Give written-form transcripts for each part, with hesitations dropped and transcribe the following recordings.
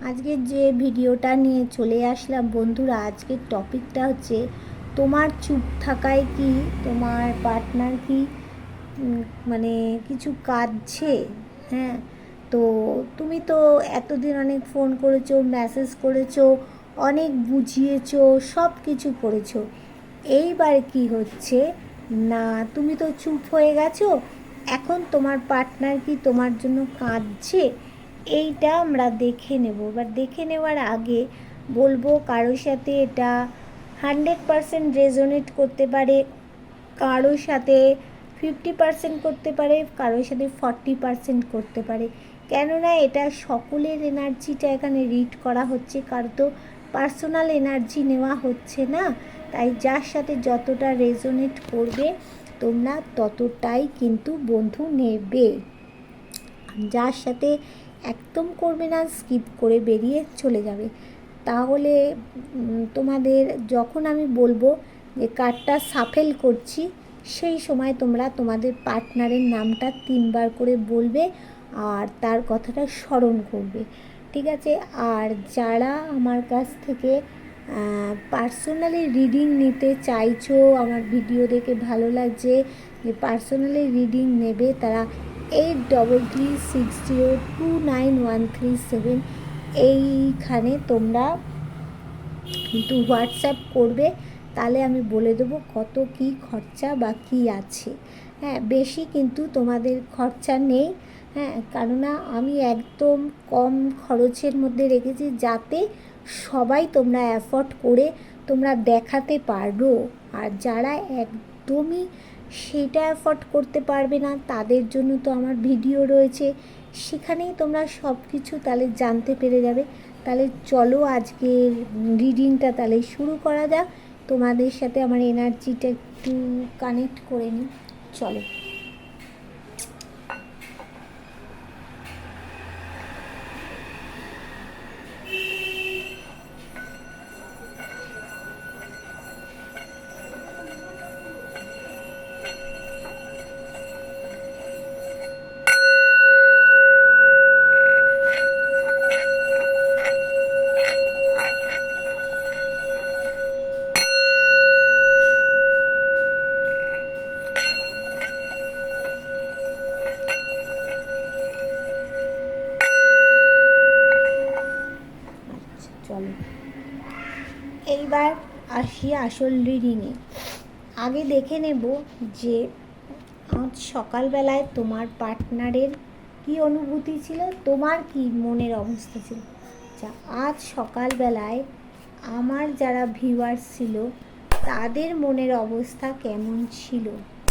আজকে যে ভিডিওটা নিয়ে চলে আসলাম বন্ধুরা, আজকের টপিকটা হচ্ছে তোমার চুপ থাকায় কি তোমার পার্টনার কি মানে কিছু কাঁদছে। হ্যাঁ, তো তুমি তো এতদিন অনেক ফোন করেছো, মেসেজ করেছো, অনেক বুঝিয়েছো, সব কিছু করেছো। এইবার কি হচ্ছে না, তুমি তো চুপ হয়ে গেছো, এখন তোমার পার্টনার কি তোমার জন্য কাঁদছে, এইটা আমরা দেখে নেব। এবার দেখে নেওয়ার আগে বলবো, কারোর সাথে এটা 100% রেজোনেট করতে পারে, কারোর সাথে 50% করতে পারে, কারোর সাথে 40% করতে পারে। কেননা এটা সকলের এনার্জিটা এখানে রিড করা হচ্ছে, কারো তো পার্সোনাল এনার্জি নেওয়া হচ্ছে না। তাই যার সাথে যতটা রেজোনেট করবে তোমরা ততটাই কিন্তু বন্ধু নেবে। যার সাথে একদম করবে না, স্কিপ করে বেরিয়ে চলে যাবে। তাহলে তোমাদের যখন আমি বলবো যে কার্ডটা সাফেল করছি, সেই সময় তোমরা তোমাদের পার্টনারের নামটা 3বার করে বলবে আর তার কথাটা স্মরণ করবে, ঠিক আছে? আর যারা আমার কাছ থেকে পার্সোনালি রিডিং নিতে চাইছো, আমার ভিডিও দেখে ভালো লাগছে যে পার্সোনালি রিডিং নেবে, তারা 8360291337 এইখানে তোমরা কিন্তু হোয়াটসঅ্যাপ করবে। তাহলে আমি বলে দেবো কত কি খরচা বা কী আছে। হ্যাঁ, বেশি কিন্তু তোমাদের খরচা নেই। হ্যাঁ, কেননা আমি একদম কম খরচের মধ্যে রেখেছি, যাতে সবাই তোমরা অ্যাফোর্ড করে তোমরা দেখাতে পারো। আর যারা একদমই সেটা অ্যাফোর্ড করতে পারবে না, তাদের জন্য তো আমার ভিডিও রয়েছে, সেখানেই তোমরা সব কিছু তাহলে জানতে পেরে যাবে। তাহলে চলো আজকের রিডিংটা তাহলে শুরু করা যাক। তোমাদের সাথে আমার এনার্জিটা একটু কানেক্ট করে নিই, চলো। চলো, এইবার আসি আসল রিডিংয়ে। আগে দেখে নেব যে আজ সকালবেলায় তোমার পার্টনারের কি অনুভূতি ছিল, তোমার কি মনের অবস্থা ছিল। আচ্ছা, আজ সকালবেলায় আমার যারা ভিউয়ার্স ছিল তাদের মনের অবস্থা কেমন ছিল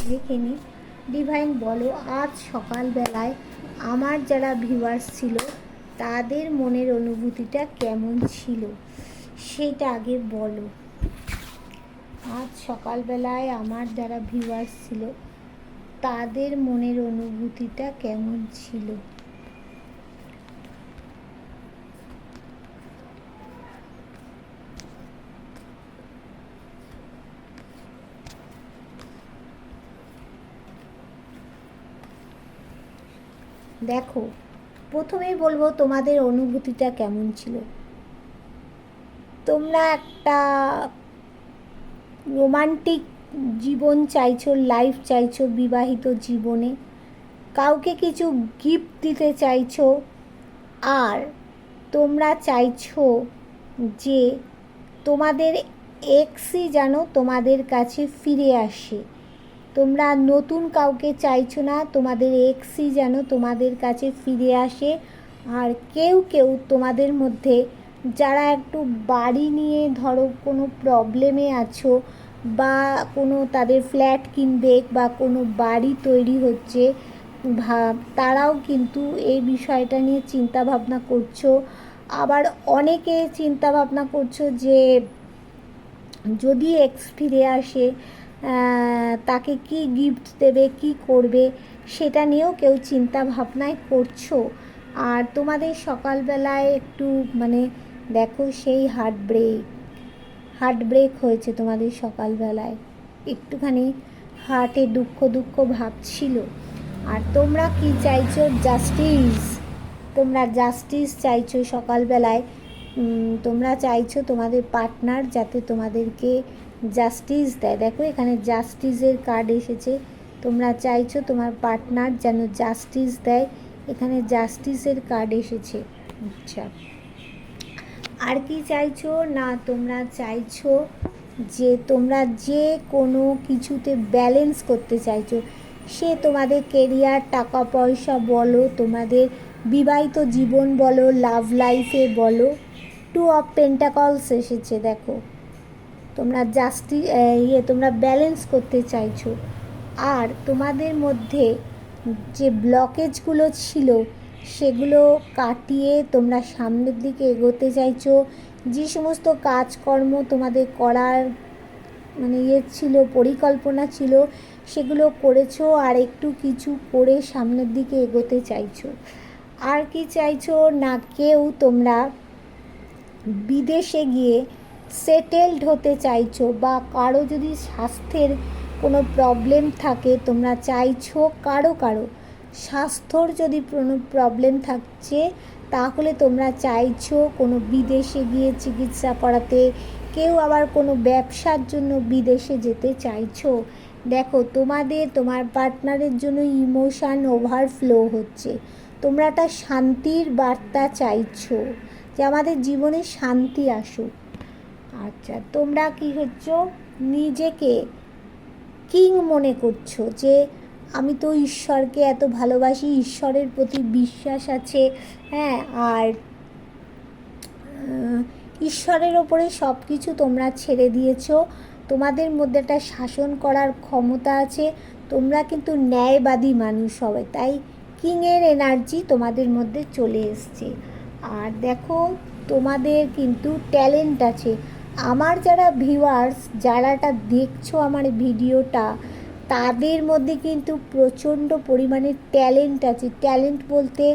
দেখে নি। ডিভাইন বলো, আজ সকালবেলায় আমার যারা ভিউয়ার্স ছিল তাদের মনের অনুভূতিটা কেমন ছিল, সেটা আগে বলো। আজ সকালবেলায় আমার যারা ভিউয়ার্স ছিল তাদের মনের অনুভূতিটা কেমন ছিল। দেখো, প্রথমেই বলবো তোমাদের অনুভূতিটা কেমন ছিল। তোমরা একটা রোমান্টিক জীবন চাইছো, লাইফ চাইছো, বিবাহিত জীবনে কাউকে কিছু গিফট দিতে চাইছো, আর তোমরা চাইছো যে তোমাদের এক্সই যেন তোমাদের কাছে ফিরে আসে। তোমরা নতুন কাউকে চাইছো না, তোমাদের এক্সই যেন তোমাদের কাছে ফিরে আসে। আর কেউ কেউ তোমাদের মধ্যে যারা একটু বাড়ি নিয়ে ধরো কোনো প্রবলেমে আছো, বা কোনো তাদের ফ্ল্যাট কিনবে বা কোনো বাড়ি তৈরি হচ্ছে, তারাও কিন্তু এই বিষয়টা নিয়ে চিন্তা ভাবনা করছো। আবার অনেকে চিন্তা ভাবনা করছো যে যদি এক্স ফিরে আসে তাকে কি গিফট দেবে, কি করবে, সেটা নিয়েও কেউ চিন্তা ভাবনায় করছো। আর তোমাদের সকালবেলায় একটু মানে দেখো সেই হার্ট ব্রেক হয়েছে তোমাদের সকালবেলায়, একটুখানি হার্টে দুঃখ দুঃখ ভাব ছিল। আর তোমরা কি চাইছো, জাস্টিস। তোমরা জাস্টিস চাইছো সকালবেলায়, তোমরা চাইছো তোমাদের পার্টনার যাতে তোমাদেরকে জাস্টিস দেয়। দেখো এখানে জাস্টিসের কার্ড এসেছে, তোমরা চাইছো তোমার পার্টনার যেন জাস্টিস দেয়, এখানে জাস্টিসের কার্ড এসেছে। আচ্ছা, আর কি চাইছো না, তোমরা চাইছো যে তোমরা যে কোনো কিছুতে ব্যালেন্স করতে চাইছো, সে তোমাদের কেরিয়ার, টাকা পয়সা বলো, তোমাদের বিবাহিত জীবন বলো, লাভ লাইফে বলো। 2 অফ পেন্টাকলস এসেছে। দেখো তোমরা তোমরা ব্যালেন্স করতে চাইছো, আর তোমাদের মধ্যে যে ব্লকেজগুলো ছিল সেগুলো কাটিয়ে তোমরা সামনের দিকে এগোতে চাইছো। যে সমস্ত কাজকর্ম তোমাদের করার মানে ছিল, পরিকল্পনা ছিল, সেগুলো করেছো, আর একটু কিছু করে সামনের দিকে এগোতে চাইছো। আর কি চাইছো না, কেউ তোমরা বিদেশে গিয়ে সেটেলড হতে চাইছো, বা কারো যদি স্বাস্থ্যের কোনো প্রবলেম থাকে, তোমরা চাইছো কারো স্বাস্থ্যর যদি কোনো প্রবলেম থাকছে, তাহলে তোমরা চাইছো কোনো বিদেশে গিয়ে চিকিৎসা করাতে, কেউ আবার কোনো ব্যবসার জন্য বিদেশে যেতে চাইছো। দেখো তোমার পার্টনারের জন্য ইমোশান ওভারফ্লো হচ্ছে, তোমরা একটা শান্তির বার্তা চাইছো যে আমাদের জীবনে শান্তি আসুক। আচ্ছা, তোমরা কি হচ্ছ, নিজেকে কিং মনে করছো যে আমি তো ঈশ্বরকে এত ভালোবাসি, ঈশ্বরের প্রতি বিশ্বাস আছে, হ্যাঁ, আর ঈশ্বরের ওপরে সব কিছু তোমরা ছেড়ে দিয়েছো, তোমাদের মধ্যে একটা শাসন করার ক্ষমতা আছে, তোমরা কিন্তু ন্যায়বাদী মানুষ হবে, তাই কিংয়ের এনার্জি তোমাদের মধ্যে চলে এসছে। আর দেখো তোমাদের কিন্তু ট্যালেন্ট আছে। আমার যারা ভিউয়ার্স, যারাটা দেখছো আমার ভিডিওটা, তাদের মধ্যে কিন্তু প্রচণ্ড পরিমাণে ট্যালেন্ট আছে। ট্যালেন্ট বলতে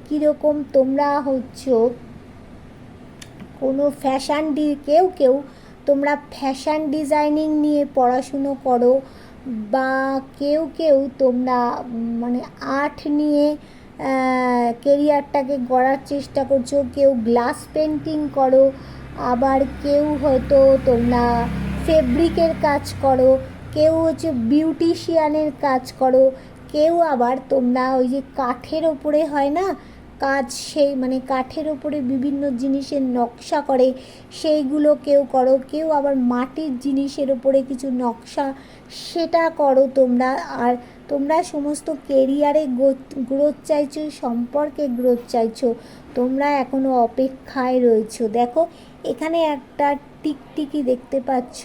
কীরকম, তোমরা হচ্ছে কোনো কেউ তোমরা ফ্যাশন ডিজাইনিং নিয়ে পড়াশুনো করো, বা কেউ তোমরা মানে আর্ট নিয়ে কেরিয়ারটাকে গড়ার চেষ্টা করছো, কেউ গ্লাস পেন্টিং করো, আবার কেউ হয়তো তোমরা ফেব্রিকের কাজ করো, কেউ হচ্ছে বিউটিশিয়ানের কাজ করো, কেউ আবার তোমরা ওই যে কাঠের ওপরে হয় না কাজ, সেই মানে কাঠের ওপরে বিভিন্ন জিনিসের নকশা করে, সেইগুলো কেউ করো, কেউ আবার মাটির জিনিসের ওপরে কিছু নকশা, সেটা করো তোমরা। আর তোমরা সমস্ত কেরিয়ারে গ্রোথ চাইছো, সম্পর্কে গ্রোথ চাইছো, তোমরা এখনও অপেক্ষায় রয়েছো। দেখো এখানে একটা টিকটিকি দেখতে পাচ্ছ,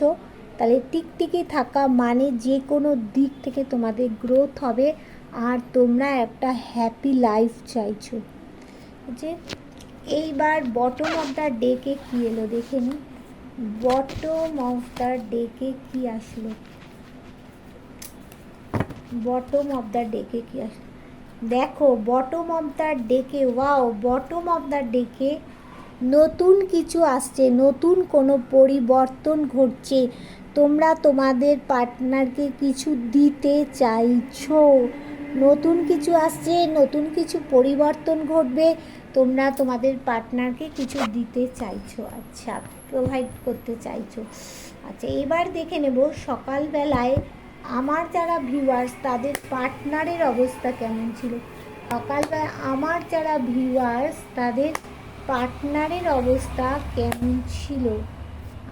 তাহলে টিকটিকি থাকা মানে যে কোনো দিক থেকে তোমাদের গ্রোথ হবে, আর তোমরা একটা হ্যাপি লাইফ চাইছো। যে এইবার বটম অফ দ্য ডেকে কী এলো দেখে নি, বটম অফ দ্য ডেকে কী আসলো, বটম অফ দ্য ডেকে কী আসলো, দেখো বটম অফ দ্য ডেকে, ওয়াও, বটম অফ দ্য ডেকে নতুন কিছু আসছে, নতুন কোনো পরিবর্তন ঘটছে, তোমরা তোমাদের পার্টনারকে কিছু দিতে চাইছো, নতুন কিছু আসছে, নতুন কিছু পরিবর্তন ঘটবে, তোমরা তোমাদের পার্টনারকে কিছু দিতে চাইছো, আচ্ছা, প্রোভাইড করতে চাইছো। আচ্ছা, এবার দেখে নেব সকালবেলায় আমার যারা ভিউয়ার্স তাদের পার্টনারের অবস্থা কেমন ছিল। সকালবেলা আমার যারা ভিউয়ার্স তাদের পার্টনারের অবস্থা কেমন ছিল,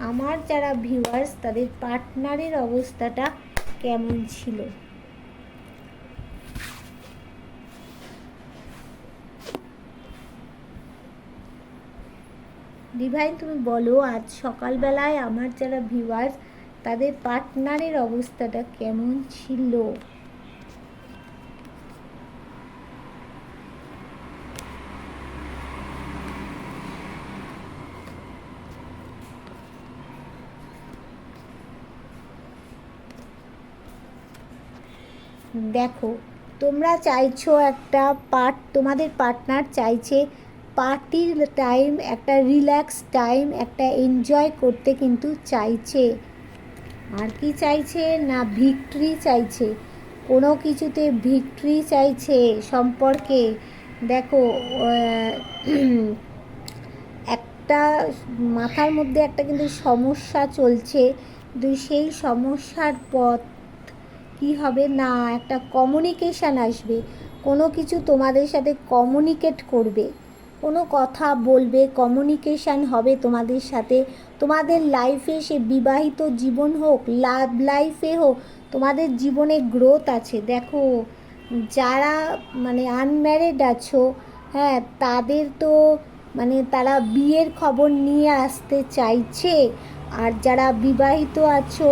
আমার যারা ভিউয়ার্স তাদের পার্টনারের অবস্থাটা কেমন ছিল। ডিভাইন তুমি বলো আজ সকালবেলায় আমার যারা ভিউয়ার্স তাদের পার্টনারের অবস্থাটা কেমন ছিল। দেখো তোমরা চাইছো একটা তোমাদের পার্টনার চাইছে পার্টির টাইম, একটা রিল্যাক্স টাইম, একটা এনজয় করতে কিন্তু চাইছে। আর কি চাইছে না, ভিক্টরি চাইছে, কোনো কিছুতে ভিক্টরি চাইছে সম্পর্কে, দেখো একটা মাথার মধ্যে একটা কিন্তু সমস্যা চলছে, কিন্তু সেই সমস্যার পথ কি হবে না, একটা কমিউনিকেশান আসবে, কোনো কিছু তোমাদের সাথে কমিউনিকেট করবে, কোনো কথা বলবে, কমিউনিকেশান হবে তোমাদের সাথে। তোমাদের লাইফে, সে বিবাহিত জীবন হোক, লাভ লাইফে হোক, তোমাদের জীবনে গ্রোথ আছে। দেখো যারা মানে আনম্যারিড আছো, হ্যাঁ, তাদের তো মানে তারা বিয়ের খবর নিয়ে আসতে চাইছে। আর যারা বিবাহিত আছো,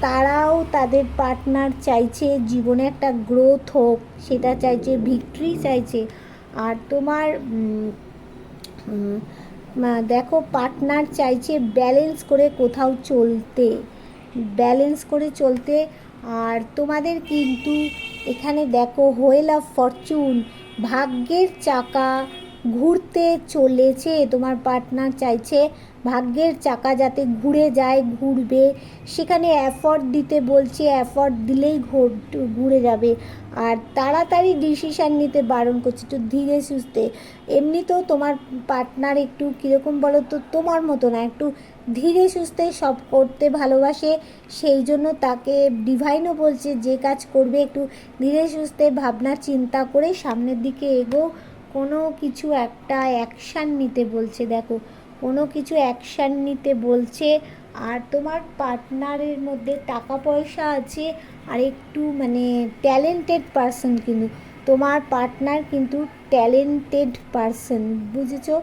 তারাও তাদের পার্টনার চাইছে জীবনে একটা গ্রোথ হোক, সেটা চাইছে, ভিক্টরি চাইছে। আর তোমার দেখো পার্টনার চাইছে ব্যালেন্স করে কোথাও চলতে, ব্যালেন্স করে চলতে। আর তোমাদের কিন্তু এখানে দেখো হুইল অফ ফরচুন, ভাগ্যের চাকা ঘুরতে চলেছে। তোমার পার্টনার চাইছে ভাগ্যের চাকা যাতে ঘুরে যায়, ঘুরবে, সেখানে এফর্ট দিতে বলছে, এফর্ট দিলেই ঘুরে যাবে। আর তাড়াতাড়ি ডিসিশান নিতে বারণ করছে, একটু ধীরে সুস্থে। এমনিতেও তোমার পার্টনার একটু কীরকম বলো তো, তোমার মতো না, একটু ধীরে সুস্থে সব করতে ভালোবাসে। সেই জন্য তাকে ডিভাইনও বলছে যে কাজ করবে একটু ধীরে সুস্থে ভাবনা চিন্তা করে সামনের দিকে এগো, কোনো কিছু একটা অ্যাকশান নিতে বলছে। দেখো কোনো কিছু অ্যাকশান নিতে বলছে। আর তোমার পার্টনারের মধ্যে টাকা পয়সা আছে, আর একটু মানে ট্যালেন্টেড পারসন, কিন্তু তোমার পার্টনার কিন্তু ট্যালেন্টেড পারসন, বুঝেছো?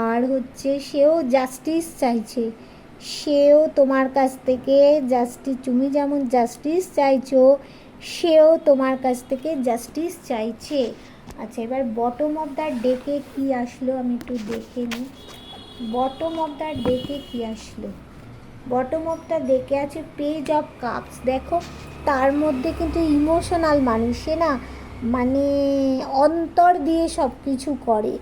আর হচ্ছে সেও জাস্টিস চাইছে, সেও তোমার কাছ থেকে জাস্টিস, তুমি যেমন জাস্টিস চাইছো, সেও তোমার কাছ থেকে জাস্টিস চাইছে। আচ্ছা, এবার বটম অফ দ্য ডেকে কী আসলো আমি একটু দেখে নিই। বটম অফ দ্য ডেকে কী আসলো? বটম অফ দ্য ডেকে আছে পেজ অফ কাপস। দেখো তার মধ্যে কিন্তু ইমোশনাল মানুষ, সে না মানে অন্তর দিয়ে সব কিছু করে,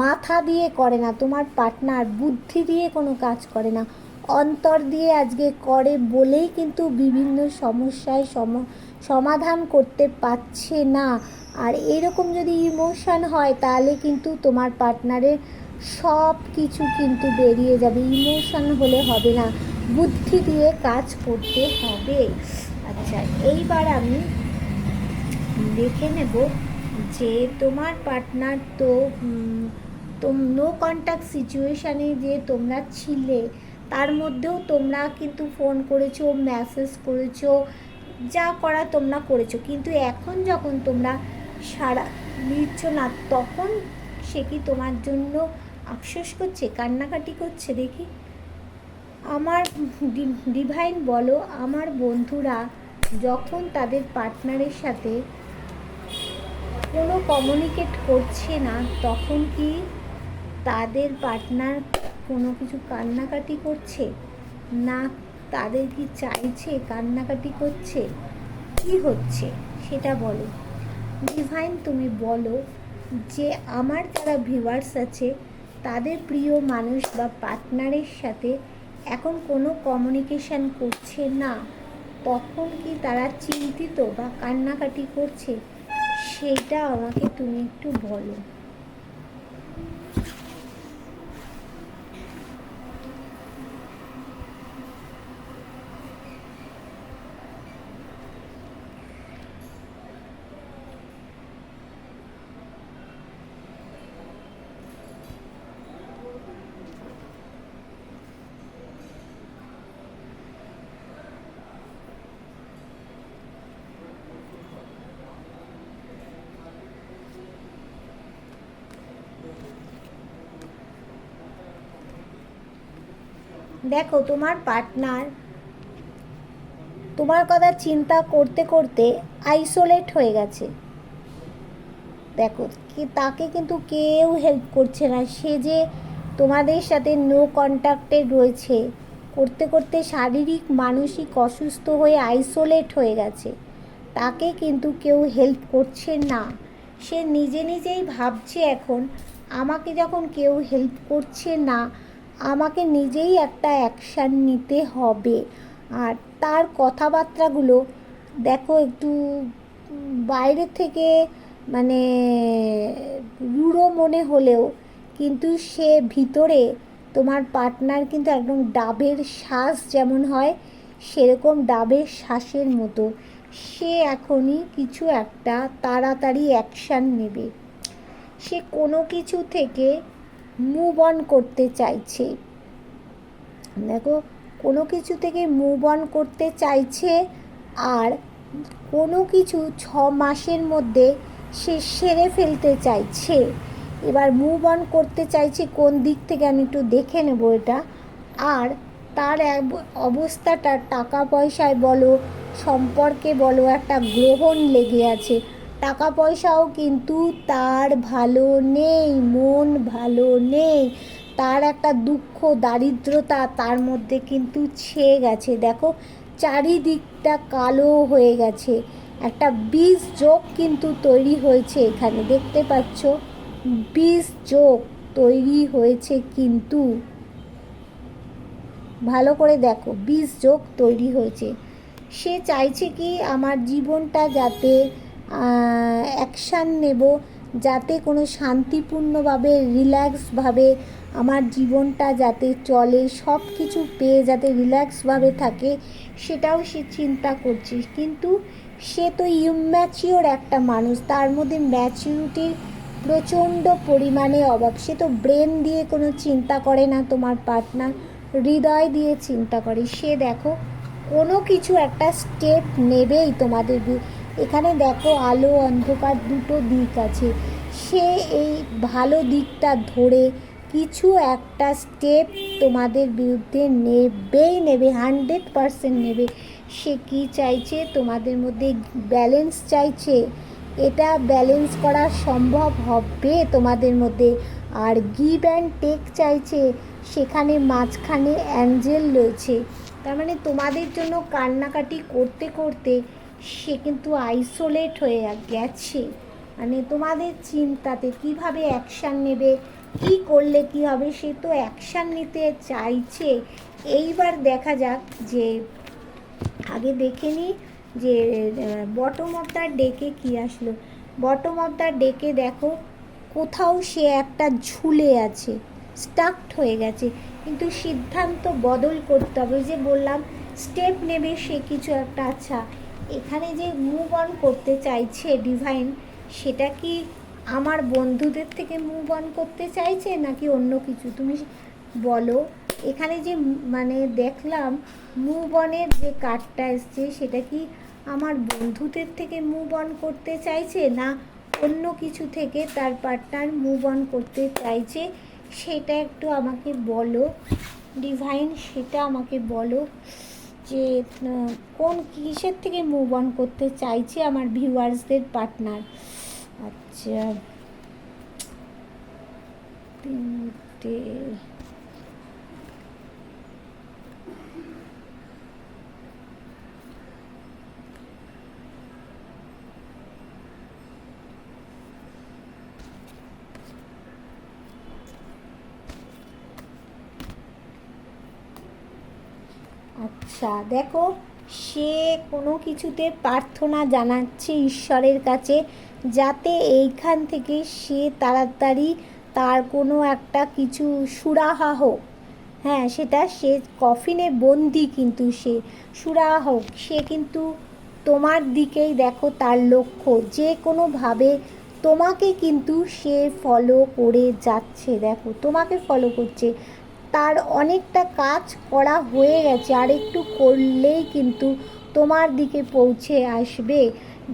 মাথা দিয়ে করে না। তোমার পার্টনার বুদ্ধি দিয়ে কোনো কাজ করে না, অন্তর দিয়ে আজকে করে বলেই কিন্তু বিভিন্ন সমস্যায় সমাধান করতে পারছে না। আর এরকম যদি ইমোশন হয় তাহলে কিন্তু তোমার পার্টনারের সব কিছু কিন্তু বেরিয়ে যাবে। ইমোশন হলে হবে না, বুদ্ধি দিয়ে কাজ করতে হবে। আচ্ছা, এইবার আমি দেখে নেব যে তোমার পার্টনার তো নো কন্ট্যাক্ট সিচুয়েশানে যে তোমরা ছিলে, তার মধ্যেও তোমরা কিন্তু ফোন করেছো, মেসেজ করেছো, যা করা তোমরা করেছো, কিন্তু এখন যখন তোমরা সাড়া দিচ্ছ না, তখন সে কি তোমার জন্য আফসোস করছে, কান্নাকাটি করছে? দেখি আমার ডিভাইন বলো, আমার বন্ধুরা যখন তাদের পার্টনারের সাথে কোনো কমিউনিকেট করছে না, তখন কি তাদের পার্টনার কোনো কিছু কান্নাকাটি করছে না, তাদের কি চাইছে, কান্নাকাটি করছে, কি হচ্ছে সেটা বলো। ডিভাইন তুমি বলো যে আমার যারা ভিউয়ার্স আছে, তাদের প্রিয় মানুষ বা পার্টনারের সাথে এখন কোনো কমিউনিকেশান করছে না, তখন কি তারা চিন্তিত বা কান্নাকাটি করছে, সেইটা আমাকে তুমি একটু বলো। দেখো তোমার পার্টনার তোমার কথা চিন্তা করতে করতে আইসোলেট হয়ে গেছে। দেখো কি তাকে কিন্তু কেউ হেল্প করছে না, সে যে তোমাদের সাথে নো কন্ট্যাক্টে রয়েছে, করতে করতে শারীরিক মানসিক অসুস্থ হয়ে আইসোলেট হয়ে গেছে, তাকে কিন্তু কেউ হেল্প করছে না। সে নিজে নিজেই ভাবছে এখন, আমাকে যখন কেউ হেল্প করছে না, আমাকে নিজেই একটা অ্যাকশান নিতে হবে। আর তার কথাবার্তাগুলো দেখো একটু বাইরে থেকে মানে রূঢ় মনে হলেও কিন্তু সে ভিতরে তোমার পার্টনার কিন্তু একদম ডাবের শ্বাস যেমন হয় সেরকম ডাবের শ্বাসের মতো। সে এখনই কিছু একটা তাড়াতাড়ি অ্যাকশান নেবে। সে কোনো কিছু থেকে মুভ অন করতে চাইছে। দেখো, কোনো কিছু থেকে মুভ অন করতে চাইছে, আর কোনো কিছু 6 মাসের মধ্যে সে সেরে ফেলতে চাইছে। এবার মুভ অন করতে চাইছে কোন দিক থেকে আমি একটু দেখে নেব এটা। আর তার অবস্থাটা টাকা পয়সায় বলো, সম্পর্কে বলো, একটা গ্রহণ লেগে আছে। টাকা পয়সাও কিন্তু তার ভালো নেই, মন ভালো নেই, তার একটা দুঃখ দারিদ্রতা তার মধ্যে কিন্তু ছেয়ে গেছে। দেখো, চারিদিকটা কালো হয়ে গেছে, একটা বীজ যোগ কিন্তু তৈরি হয়েছে এখানে, দেখতে পাচ্ছ বীজ যোগ তৈরি হয়েছে কিন্তু, ভালো করে দেখো বীজ যোগ তৈরি হয়েছে। সে চাইছে কি আমার জীবনটা যাতে অ্যাকশান নেব, যাতে কোনো শান্তিপূর্ণভাবে রিল্যাক্সভাবে আমার জীবনটা যাতে চলে, সব কিছু পেয়ে যাতে রিল্যাক্সভাবে থাকে, সেটাও সে চিন্তা করছে। কিন্তু সে তো ইম্যাচিওর একটা মানুষ, তার মধ্যে ম্যাচিউরিটির প্রচণ্ড পরিমাণে অভাব। সে তো ব্রেন দিয়ে কোনো চিন্তা করে না, তোমার পার্টনার হৃদয় দিয়ে চিন্তা করে। সে দেখো কোনো কিছু একটা স্টেপ নেবেই তোমাদের। এখানে দেখো আলো অন্ধকার দুটো দিক আছে, সে এই ভালো দিকটা ধরে কিছু একটা স্টেপ তোমাদের বিরুদ্ধে নেবেই নেবে, 100% নেবে। সে কি চাইছে, তোমাদের মধ্যে ব্যালেন্স চাইছে। এটা ব্যালেন্স করা সম্ভব হবে তোমাদের মধ্যে। আর গিভ অ্যান্ড টেক চাইছে, সেখানে মাঝখানে অ্যাঞ্জেল রয়েছে। তার মানে তোমাদের জন্য কান্নাকাটি করতে করতে সে কিন্তু আইসোলেট হয়ে গেছে। মানে তোমাদের চিন্তাতে কিভাবে অ্যাকশান নেবে, কি করলে কি হবে, সে তো অ্যাকশান নিতে চাইছে। এইবার দেখা যাক, যে আগে দেখে নিই যে বটম অফ দ্য ডেকে কী আসলো। বটম অফ দ্য ডেকে দেখো কোথাও সে একটা ঝুলে আছে, স্টাকড হয়ে গেছে, কিন্তু সিদ্ধান্ত বদল করতে হবে। যে বললাম স্টেপ নেবে সে কিছু একটা। আচ্ছা, এখানে যে মুভ অন করতে চাইছে ডিভাইন, সেটা কি আমার বন্ধুদের থেকে মুভ অন করতে চাইছে নাকি অন্য কিছু, তুমি বলো। এখানে যে মানে দেখলাম মুভ অনের যে কার্ডটা এসছে, সেটা কি আমার বন্ধুদের থেকে মুভ অন করতে চাইছে না অন্য কিছু থেকে তার পার্টনার মুভ অন করতে চাইছে, সেটা একটু আমাকে বলো ডিভাইন। সেটা আমাকে বলো যে কোন কিসের থেকে মুভ অন করতে চাইছে আমার ভিউয়ার্সদের পার্টনার। আচ্ছা, তিনটে আচ্ছা, দেখো সে কোনো কিছুতে প্রার্থনা জানাচ্ছে ঈশ্বরের কাছে, যাতে এইখান থেকে সে তাড়াতাড়ি তার কোনো একটা কিছু সুরাহা হোক। হ্যাঁ, সেটা সে কফিনে বন্দি, কিন্তু সে সুরাহা হোক। সে কিন্তু তোমার দিকেই দেখো তার লক্ষ্য, যে কোনোভাবে তোমাকে কিন্তু সে ফলো করে যাচ্ছে। দেখো তোমাকে ফলো করছে, তার অনেকটা কাজ করা হয়ে গেছে, আর একটু করলেই কিন্তু তোমার দিকে পৌঁছে আসবে।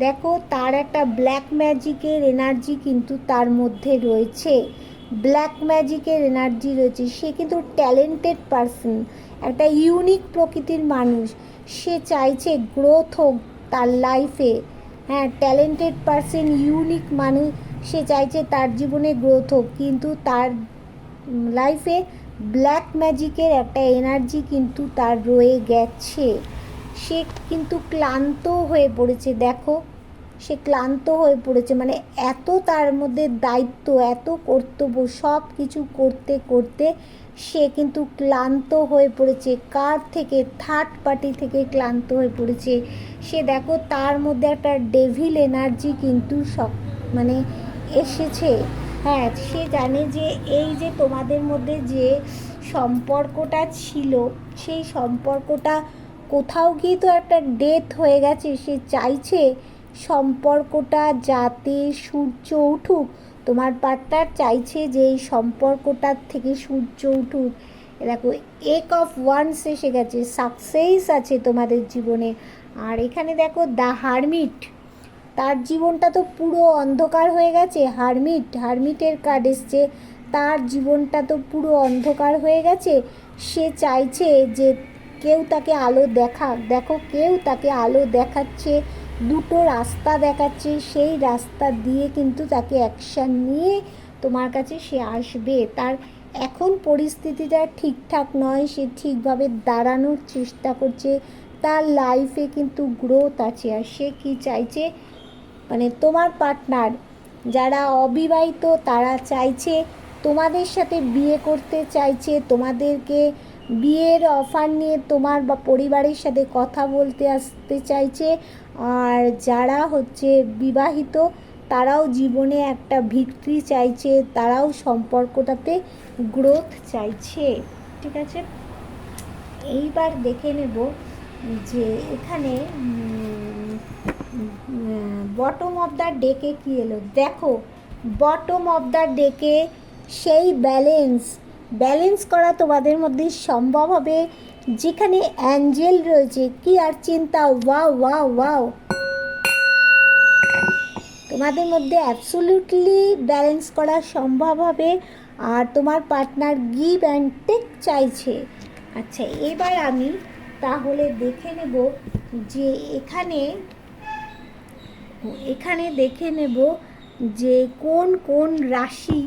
দেখো তার একটা ব্ল্যাক ম্যাজিকের এনার্জি কিন্তু তার মধ্যে রয়েছে, ব্ল্যাক ম্যাজিকের এনার্জি রয়েছে। সে কিন্তু ট্যালেন্টেড পারসন, একটা ইউনিক প্রকৃতির মানুষ। সে চাইছে গ্রোথ হোক তার লাইফে। হ্যাঁ, ট্যালেন্টেড পারসন, ইউনিক মানুষ, সে চাইছে তার জীবনে গ্রোথ হোক, কিন্তু তার লাইফে ব্ল্যাক ম্যাজিকের একটা এনার্জি কিন্তু তার রয়ে গেছে। সে কিন্তু ক্লান্ত হয়ে পড়েছে। দেখো সে ক্লান্ত হয়ে পড়েছে, মানে এত তার মধ্যে দায়িত্ব, এত কর্তব্য, সব কিছু করতে করতে সে কিন্তু ক্লান্ত হয়ে পড়েছে। কার থেকে? থার্ড পার্টি থেকে ক্লান্ত হয়ে পড়েছে সে। দেখো তার মধ্যে একটা ডেভিল এনার্জি কিন্তু মানে এসেছে। হ্যাঁ, সে জানে যে এই যে তোমাদের মধ্যে যে সম্পর্কটা ছিল, সেই সম্পর্কটা কোথাও গিয়ে তো একটা ডেথ হয়ে গেছে। সে চাইছে সম্পর্কটা যাতে সূর্য উঠুক। তোমার পার্টনার চাইছে যে এই সম্পর্কটার থেকে সূর্য উঠুক। দেখো, এক অফ ওয়ান্স এসে গেছে, সাকসেস আছে তোমাদের জীবনে। আর এখানে দেখো দ্য হারমিট, তার জীবনটা তো পুরো অন্ধকার হয়ে গেছে। হারমিটের কার্ড এসছে, তার জীবনটা তো পুরো অন্ধকার হয়ে গেছে। সে চাইছে যে কেউ তাকে আলো দেখাক। দেখো, কেউ তাকে আলো দেখাচ্ছে, দুটো রাস্তা দেখাচ্ছে, সেই রাস্তা দিয়ে কিন্তু তাকে অ্যাকশান নিয়ে তোমার কাছে সে আসবে। তার এখন পরিস্থিতিটা ঠিকঠাক নয়, সে ঠিকভাবে দাঁড়ানোর চেষ্টা করছে, তার লাইফে কিন্তু গ্রোথ আছে। আর সে কী চাইছে, মানে তোমার পার্টনার যারা অবিবাহিত তারা চাইছে তোমাদের সাথে বিয়ে করতে চাইছে, তোমাদেরকে বিয়ের অফার নিয়ে তোমার বা পরিবারের সাথে কথা বলতে আসতে চাইছে। আর যারা হচ্ছে বিবাহিত তারাও জীবনে একটা ভিক্টরি চাইছে, তারাও সম্পর্কটাতে গ্রোথ চাইছে। ঠিক আছে, এইবার দেখে নেব যে এখানে বটম অফ দ্য ডেকে কী এলো। দেখো, বটম অফ দ্য ডেকে সেই ব্যালেন্স করা তোমাদের মধ্যে সম্ভব হবে, যেখানে অ্যাঞ্জেল রয়েছে। কি আর চিন্তা, ওয়াও ওয়াও ওয়াও, তোমাদের মধ্যে অ্যাবসোলিউটলি ব্যালেন্স করা সম্ভব হবে। আর তোমার পার্টনার গিভ অ্যান্ড টেক চাইছে। আচ্ছা, এবার আমি তাহলে দেখে নেব যে এখানে দেখে নেব যে কোন কোন রাশি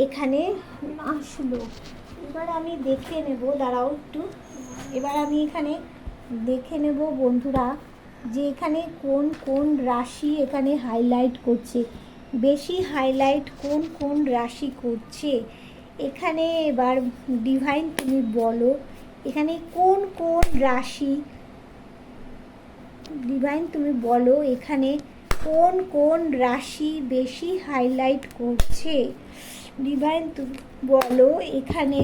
এখানে আসলো। এবার আমি দেখে নেব, দাঁড়াও একটু, এবার আমি এখানে দেখে নেব বন্ধুরা যে এখানে কোন কোন রাশি এখানে হাইলাইট করছে, বেশি হাইলাইট কোন কোন রাশি করছে এখানে। এবার ডিভাইন তুমি বলো এখানে কোন কোন রাশি, ডিভাইন তুমি বলো এখানে কোন কোন রাশি বেশি হাইলাইট করছে। ডিভাইন তুমি বলো এখানে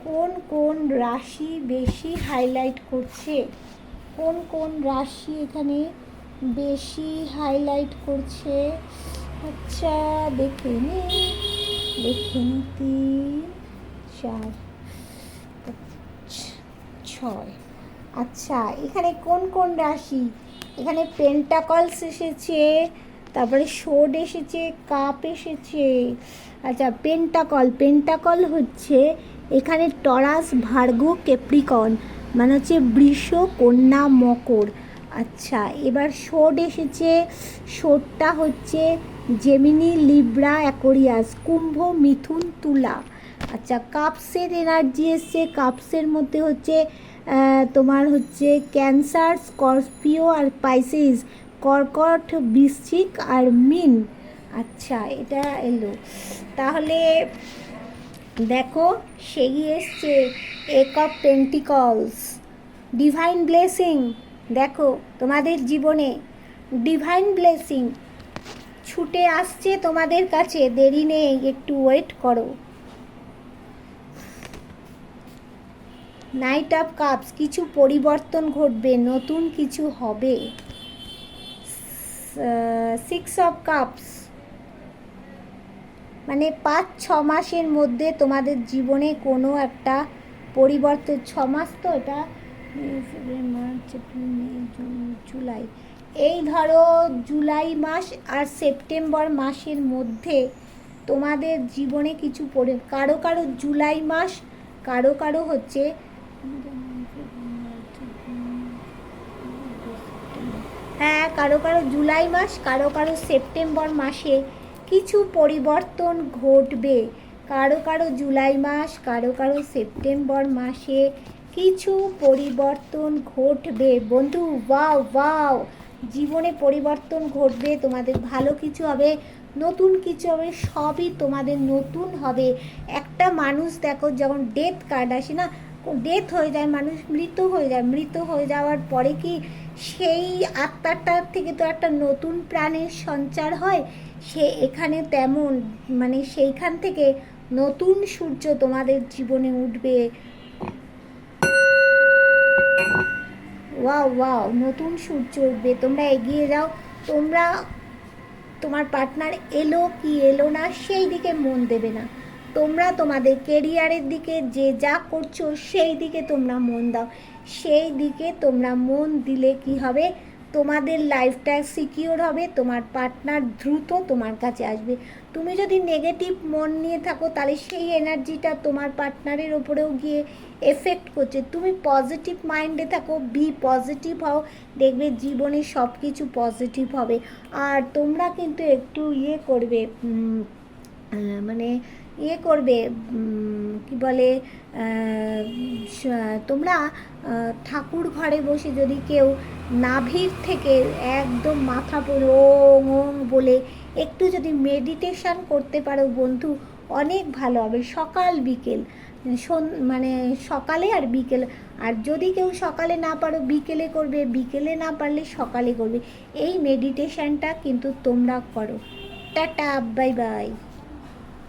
কোন কোন রাশি বেশি হাইলাইট করছে, কোন কোন রাশি এখানে বেশি হাইলাইট করছে। আচ্ছা, দেখে নিই 3 4 6। আচ্ছা, এখানে কোন কোন রাশি, এখানে পেন্টাকলস এসেছে, তারপরে শোড এসেছে, কাপ এসেছে। আচ্ছা, পেন্টাকল হচ্ছে এখানে টরাস, ভার্গো, ক্যাপ্রিকন, মানে হচ্ছে বৃষ, কন্যা, মকর। আচ্ছা, এবার শোড এসেছে, শোডটা হচ্ছে জেমিনি, লিব্রা, অ্যাকোরিয়াস, কুম্ভ, মিথুন, তুলা। আচ্ছা, কাপসের এনার্জি এসছে, কাপসের মধ্যে হচ্ছে তোমার হচ্ছে ক্যান্সার, স্করপিও আর পাইসিস, কর্কট, বৃশ্চিক আর মীন। আচ্ছা, এটা এলো। তাহলে দেখো, সেই এসছে এক অফ পেন্টিকলস, ডিভাইন ব্লেসিং। দেখো, তোমাদের জীবনে ডিভাইন ব্লেসিং ছুটে আসছে তোমাদের কাছে, দেরি নেই, একটু ওয়েট করো। নাইট অফ কাপস, কিছু পরিবর্তন ঘটবে, নতুন কিছু হবে। 6 অফ কাপস, মানে 5-6 মাসের মধ্যে তোমাদের জীবনে কোনো একটা পরিবর্তন। 6 মাস তো, এটা মার্চ, এপ্রিল, মে, জুন, জুলাই, এই ধরো জুলাই মাস আর সেপ্টেম্বর মাসের মধ্যে তোমাদের জীবনে কিছু কারো কারো জুলাই মাস, কারো কারো হচ্ছে হ্যাঁ, কারো কারো জুলাই মাস, কারো কারো সেপ্টেম্বর মাসে কিছু পরিবর্তন ঘটবে। কারো কারো জুলাই মাস, কারো কারো সেপ্টেম্বর মাসে কিছু পরিবর্তন ঘটবে বন্ধু। ওয়াও ওয়াও, জীবনে পরিবর্তন ঘটবে, তোমাদের ভালো কিছু হবে, নতুন কিছু হবে, সবই তোমাদের নতুন হবে। একটা মানুষ দেখো, যখন ডেথ কার্ড আসে না, ডেথ হয়ে যায়, মানুষ মৃত হয়ে যায়, মৃত হয়ে যাওয়ার পরে কি সেই আত্মাটার থেকে তো একটা নতুন প্রাণের সঞ্চার হয়, সে এখানে তেমন মানে সেইখান থেকে নতুন সূর্য তোমাদের জীবনে উঠবে। ওয়াও ওয়াও, নতুন সূর্য উঠবে, তোমরা এগিয়ে যাও। তোমরা তোমার পার্টনার এলো কি এলো না সেই দিকে মন দেবে না, তোমরা তোমাদের কেরিয়ারের দিকে যে যা করছো সেই দিকে তোমরা মন দাও। সেই দিকে তোমরা মন দিলে কি হবে, তোমাদের লাইফটা সিকিওর হবে, তোমার পার্টনার দ্রুত তোমার কাছে আসবে। তুমি যদি নেগেটিভ মন নিয়ে থাকো তাহলে সেই এনার্জিটা তোমার পার্টনারের ওপরেও গিয়ে এফেক্ট করছে। তুমি পজিটিভ মাইন্ডে থাকো, বি পজিটিভ হও, দেখবে জীবনে সব কিছু পজিটিভ হবে। আর তোমরা কিন্তু একটু ইয়ে করবে, মানে ইয়ে করবে, কি বলে, তোমরা ঠাকুর ঘরে বসে যদি কেউ নাভির থেকে একদম মাথা পড়ে ওং ওং বলে একটু যদি মেডিটেশান করতে পারো বন্ধু, অনেক ভালো হবে। সকাল বিকেল, মানে সকালে আর বিকেল। আর যদি কেউ সকালে না পারো বিকেলে করবে, বিকেলে না পারলে সকালে করবে। এই মেডিটেশানটা কিন্তু তোমরা করো। Tata, bye bye.